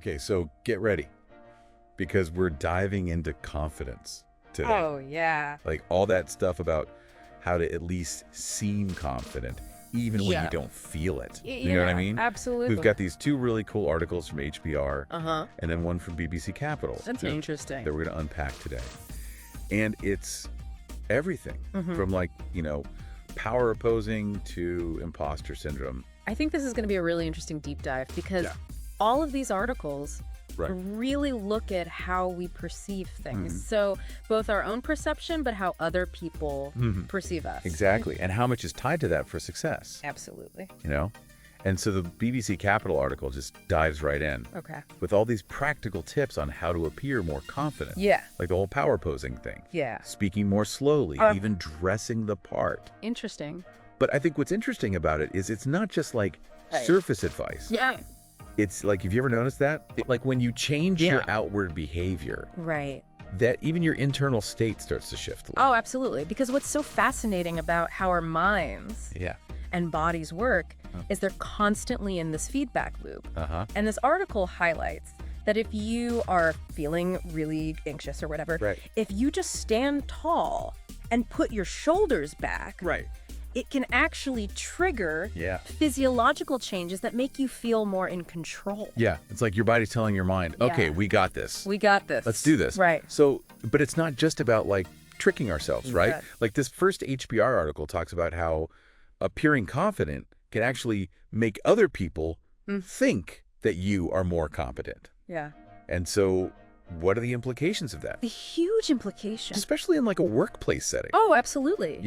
Okay, so get ready because we're diving into confidence today. Oh, yeah. Like all that stuff about how to at least seem confident even when Yeah. you don't feel it. You know what I mean? Absolutely. We've got these two really cool articles from HBR Uh-huh. and then one from BBC Capital That's interesting. that we're going to unpack today. And it's everything from like, power opposing to imposter syndrome. I think this is going to be a really interesting deep dive because all of these articles Right. really look at how we perceive things. Mhm. So both our own perception, but how other people perceive us. Exactly. And how much is tied to that for success, Absolutely. And so the BBC Capital article just dives right in Okay. with all these practical tips on how to appear more confident. Yeah. Like the whole power posing thing. Yeah. Speaking more slowly, even dressing the part. Interesting. But I think what's interesting about it is it's not just like Right. surface advice. Yeah. It's like, have you ever noticed that? Like when you change your outward behavior, Right. that even your internal state starts to shift a little. Oh, absolutely. Because what's so fascinating about how our minds Yeah. and bodies work is they're constantly in this feedback loop. Uh-huh. And this article highlights that if you are feeling really anxious or whatever, Right. if you just stand tall and put your shoulders back, Right. it can actually trigger Yeah. physiological changes that make you feel more in control. Yeah. It's like your body's telling your mind, okay, Yeah. we got this. We got this. Let's do this. Right. So, but it's not just about like tricking ourselves, right? Yeah. Like this first HBR article talks about how appearing confident can actually make other people think that you are more competent. Yeah. And so what are the implications of that? The huge implication. Especially in like a workplace setting, Oh, absolutely.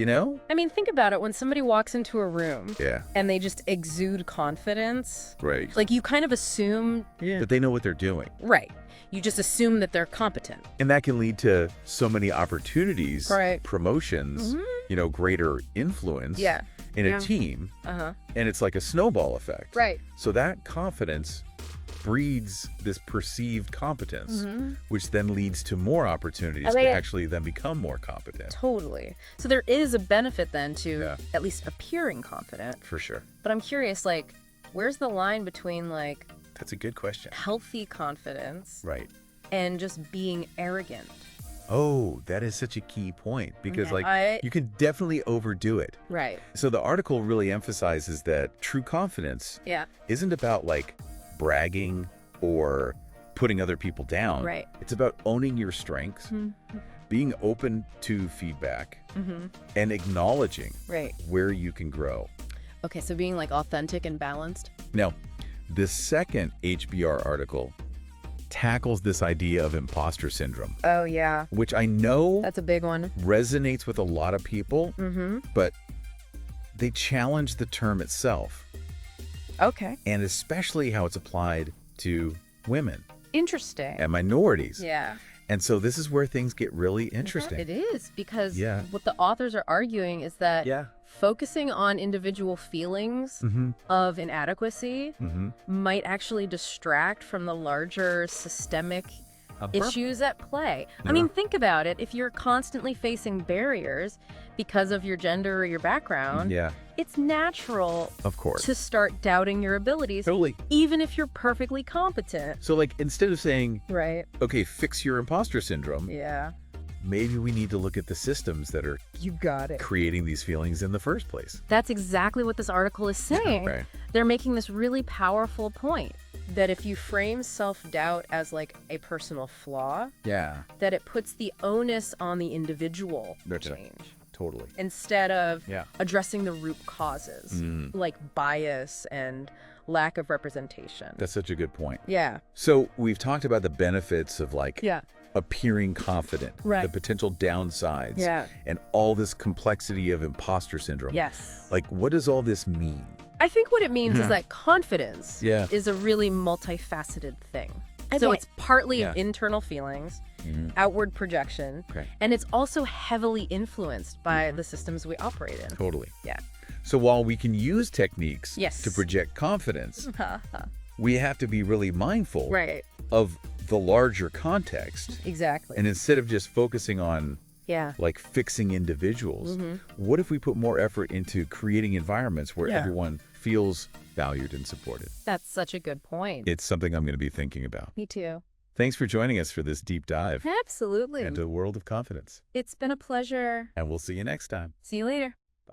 I mean, think about it. When somebody walks into a room Yeah. and they just exude confidence, Right. like you kind of assume, That they know what they're doing. right, you just assume that they're competent. And that can lead to so many opportunities, Right. promotions, greater influence Yeah. in Yeah. a team. Uh-huh. And it's like a snowball effect. Right. So that confidence breeds this perceived competence, which then leads to more opportunities to actually then become more competent. Totally. So there is a benefit then to Yeah. at least appearing confident. For sure. But I'm curious, like, where's the line between like That's a good question. healthy confidence Right. and just being arrogant? Oh, that is such a key point because Yeah, like you can definitely overdo it. Right. So the article really emphasizes that true confidence Yeah. isn't about like bragging or putting other people down. Right. It's about owning your strengths, being open to feedback, and acknowledging Right. where you can grow. Okay, so being like authentic and balanced. Now, the second HBR article tackles this idea of imposter syndrome, Oh, yeah. which I know That's a big one. resonates with a lot of people, but they challenge the term itself, Okay. and especially how it's applied to women Interesting. and minorities. Yeah. And so this is where things get really interesting. It is because Yeah. what the authors are arguing is that Yeah. focusing on individual feelings of inadequacy might actually distract from the larger systemic issues at play. I mean, think about it. If you're constantly facing barriers because of your gender or your background, Yeah, it's natural of course. to start doubting your abilities, Totally. even if you're perfectly competent. So like instead of saying, Right. okay, fix your imposter syndrome, Yeah. maybe we need to look at the systems that are You got it. creating these feelings in the first place. That's exactly what this article is saying. Right. They're making this really powerful point that if you frame self-doubt as like a personal flaw, Yeah, that it puts the onus on the individual to That's right. change totally. instead of Yeah. addressing the root causes like bias and lack of representation. That's such a good point. Yeah. So we've talked about the benefits of like Yeah. appearing confident, Right. the potential downsides, Yeah. and all this complexity of imposter syndrome. Yes. Like, what does all this mean? I think what it means is that confidence Yeah. is a really multifaceted thing. So it's partly internal feelings, outward projection, Okay. and it's also heavily influenced by the systems we operate in. Totally. Yeah. So while we can use techniques Yes. to project confidence, we have to be really mindful Right. of the larger context. Exactly. And instead of just focusing on Yeah. like fixing individuals, what if we put more effort into creating environments where Yeah. everyone feels valued and supported. That's such a good point. It's something I'm going to be thinking about. Me too. Thanks for joining us for this deep dive Absolutely. into the world of confidence. It's been a pleasure. And we'll see you next time. See you later.